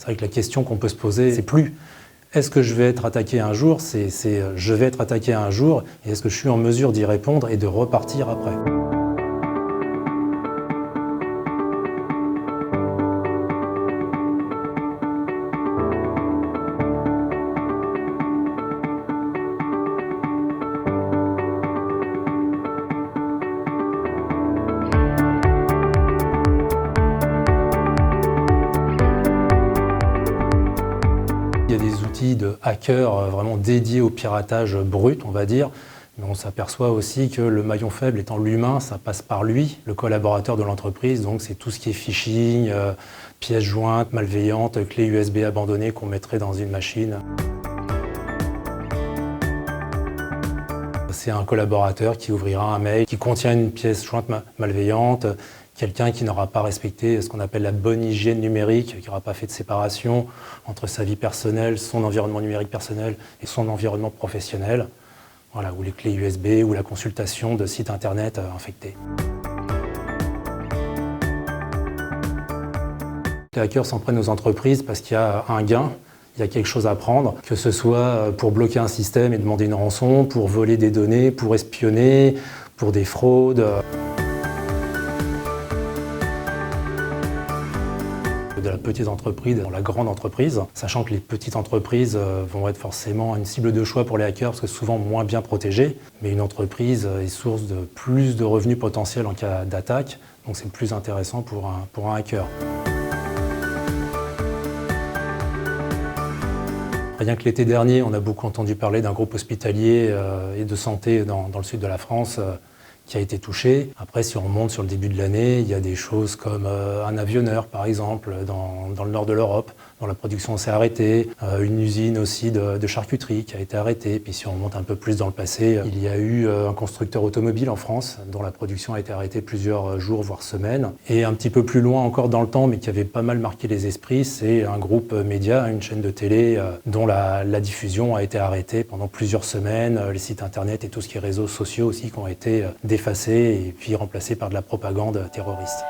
C'est vrai que la question qu'on peut se poser, c'est plus est-ce que je vais être attaqué un jour, c'est je vais être attaqué un jour et est-ce que je suis en mesure d'y répondre et de repartir après. Il y a des outils de hackers vraiment dédiés au piratage brut, on va dire, mais on s'aperçoit aussi que le maillon faible étant l'humain, ça passe par lui, le collaborateur de l'entreprise, donc c'est tout ce qui est phishing, pièces jointes, malveillantes, clés USB abandonnées qu'on mettrait dans une machine. C'est un collaborateur qui ouvrira un mail qui contient une pièce jointe malveillante, quelqu'un qui n'aura pas respecté ce qu'on appelle la bonne hygiène numérique, qui n'aura pas fait de séparation entre sa vie personnelle, son environnement numérique personnel et son environnement professionnel, voilà, ou les clés USB ou la consultation de sites internet infectés. Les hackers s'en prennent aux entreprises parce qu'il y a un gain. Il y a quelque chose à prendre, que ce soit pour bloquer un système et demander une rançon, pour voler des données, pour espionner, pour des fraudes. De la petite entreprise dans la grande entreprise, sachant que les petites entreprises vont être forcément une cible de choix pour les hackers parce que souvent moins bien protégées, mais une entreprise est source de plus de revenus potentiels en cas d'attaque, donc c'est plus intéressant pour un hacker. Rien que l'été dernier, on a beaucoup entendu parler d'un groupe hospitalier et de santé dans le sud de la France qui a été touché. Après, si on remonte sur le début de l'année, il y a des choses comme un avionneur, par exemple, dans le nord de l'Europe, dont la production s'est arrêtée, une usine aussi de charcuterie qui a été arrêtée. Puis si on remonte un peu plus dans le passé, il y a eu un constructeur automobile en France dont la production a été arrêtée plusieurs jours, voire semaines. Et un petit peu plus loin encore dans le temps, mais qui avait pas mal marqué les esprits, c'est un groupe média, une chaîne de télé dont la diffusion a été arrêtée pendant plusieurs semaines, les sites internet et tout ce qui est réseaux sociaux aussi qui ont été défacés et puis remplacés par de la propagande terroriste.